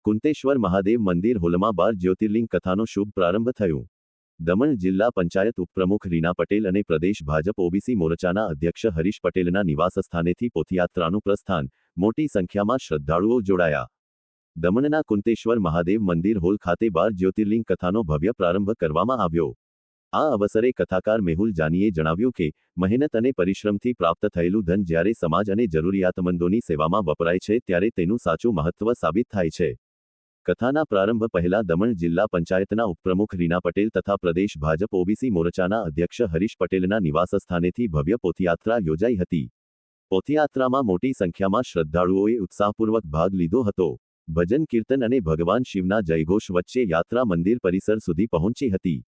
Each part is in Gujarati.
કુંતેશ્વર મહાદેવ મંદિર હોલમાં 12 જ્યોતિર્લિંગ કથાનો શુભ પ્રારંભ થયો। દમણ જિલ્લા પંચાયત ઉપપ્રમુખ રીના પટેલ અને પ્રદેશ ભાજપ ઓબીસી મોરચાના અધ્યક્ષ હરીશ પટેલના નિવાસસ્થાનેથી પોથયાત્રાનું પ્રસ્થાન, મોટી સંખ્યામાં શ્રદ્ધાળુઓ જોડાયા। દમણના કુંતેશ્વર મહાદેવ મંદિર હોલ ખાતે 12 જ્યોતિર્લિંગ કથાનો ભવ્ય પ્રારંભ કરવામાં આવ્યો। આ અવસરે કથાકાર મેહુલ જાનીએ જણાવ્યું કે મહેનત અને પરિશ્રમથી પ્રાપ્ત થયેલું ધન જ્યારે સમાજ અને જરૂરિયાતમંદોની સેવામાં વપરાય છે ત્યારે તેનું સાચું મહત્વ સાબિત થાય છે। કથાના પ્રારંભ પહેલા દમણ જિલ્લા પંચાયતના ઉપપ્રમુખ રીના પટેલ તથા પ્રદેશ ભાજપ ઓબીસી મોરચાના અધ્યક્ષ હરીશ પટેલના નિવાસસ્થાનેથી ભવ્ય પોથયાત્રા યોજાઈ હતી। પોથયાત્રામાં મોટી સંખ્યામાં શ્રદ્ધાળુઓએ ઉત્સાહપૂર્વક ભાગ લીધો હતો। ભજન કીર્તન અને ભગવાન શિવના જયઘોષ વચ્ચે યાત્રા મંદિર પરિસર સુધી પહોંચી હતી।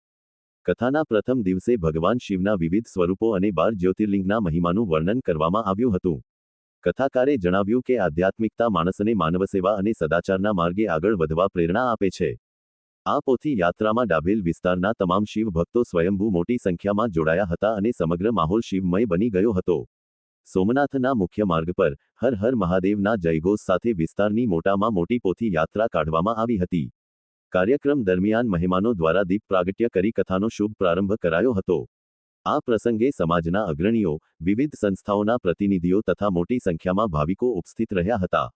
કથાના પ્રથમ દિવસે ભગવાન શિવના વિવિધ સ્વરૂપો અને 12 જ્યોતિર્લિંગના મહિમાનું વર્ણન કરવામાં આવ્યું હતું। કથાકારે જણાવ્યું કે આધ્યાત્મિકતા માણસને માનવસેવા અને સદાચારના માર્ગે આગળ વધવા પ્રેરણા આપે છે। આ પોથી યાત્રામાં ડાભેલ વિસ્તારના તમામ શિવ ભક્તો સ્વયંભૂ મોટી સંખ્યામાં જોડાયા હતા અને સમગ્ર માહોલ શિવમય બની ગયો હતો। સોમનાથના મુખ્ય માર્ગ પર હર હર મહાદેવના જયઘોષ સાથે વિસ્તારની મોટામાં મોટી પોથી યાત્રા કાઢવામાં આવી હતી। કાર્યક્રમ દરમિયાન મહેમાનો દ્વારા દીપ પ્રાગટ્ય કરી કથાનો શુભ પ્રારંભ કરાયો હતો। આ પ્રસંગે સમાજના અગ્રણીઓ, વિવિધ સંસ્થાઓના પ્રતિનિધિઓ તથા મોટી સંખ્યામાં ભાવિકો ઉપસ્થિત રહ્યા હતા।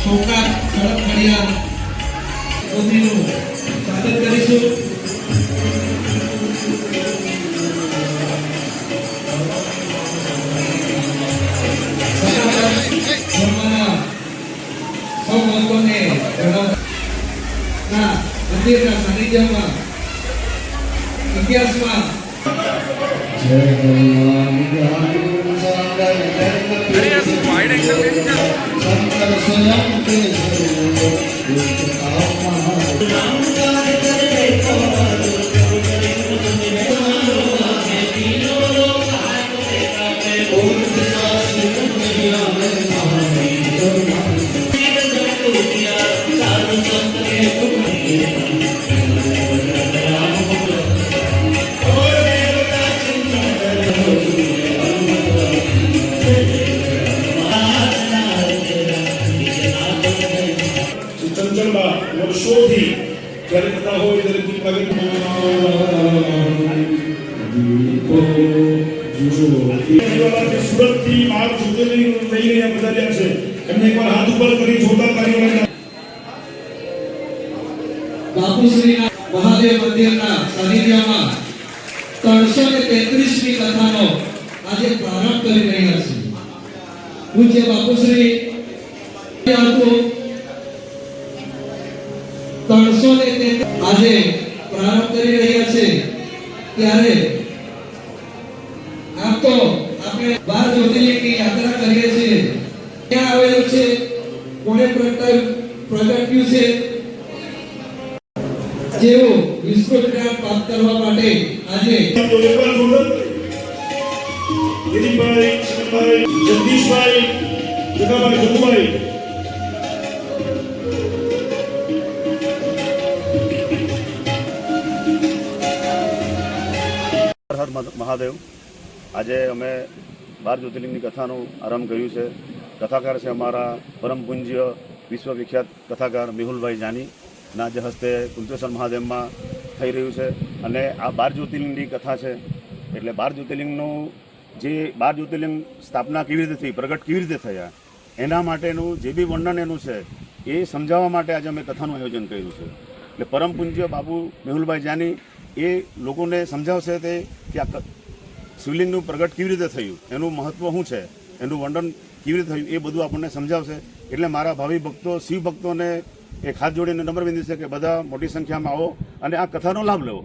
ચોખા કડક ખડિયા ઓધીનું સ્વાગત કરીશું। સૌ ભક્તોને મંદિરના સાનિધ્યમાં ઇતિહાસમાં વર્ષોથી જ્યારે કથા હોય ત્યારે દીપ સુરતથી માર્ગ જ્યોતિર્લિંગ લઈ ગયા બધા રહ્યા છે એમને એકવાર હાથ ઉપર કરી જોરદાર તાળીઓ બાપુશ્રીના મહાદેવ મંદિરના સાનિધ્યમાં 333મી કથાનો આજે પ્રારંભ કરી રહ્યા છે. પૂજ્ય બાપુશ્રી આજે પ્રારંભ કરી રહ્યા છે ત્યારે આમ તો આપણે 12 જ્યોતિર્લિંગની યાત્રા કરીએ છીએ. ત્યાં આવેલું છે કોણે પ્રગટ્યું છે જેઓ વિસ્તૃત જ્ઞાન પ્રાપ્ત કરવા માટે આજે ગિરીશભાઈ, શિવભાઈ, જગદીશભાઈ, જગાભાઈ, જગુભાઈ હર હર મહાદેવ. આજે અમે 12 જ્યોતિર્લિંગની કથાનો આરંભ કર્યું છે. કથાકાર છે અમારા પરમ પૂજ્ય વિશ્વવિખ્યાત કથાકાર મેહુલભાઈ જાની ના જે હસ્તે કુંતેશ્વર મહાદેવમાં થઈ રહ્યું છે. અને આ 12 જ્યોતિર્લિંગની કથા છે એટલે 12 જ્યોતિર્લિંગનું જે 12 જ્યોતિર્લિંગ સ્થાપના કેવી રીતે થઈ, પ્રગટ કેવી રીતે થયા, એના માટેનું જે બી વર્ણન એનું છે એ સમજાવવા માટે આજે અમે કથાનું આયોજન કર્યું છે. એટલે પરમ પૂજ્ય બાપુ મેહુલભાઈ જાની એ લોકોને સમજાવશે તે કે આ શિવલિંગનું પ્રગટ કેવી રીતે થયું, એનું મહત્ત્વ શું છે, એનું વર્ણન કેવી રીતે થયું, એ બધું આપણને સમજાવશે. એટલે મારા ભાવિ ભક્તો, શિવ ભક્તોને એક હાથ જોડીને નમ્ર વિનંતી છે કે બધા મોટી સંખ્યામાં આવો અને આ કથાનો લાભ લેવો.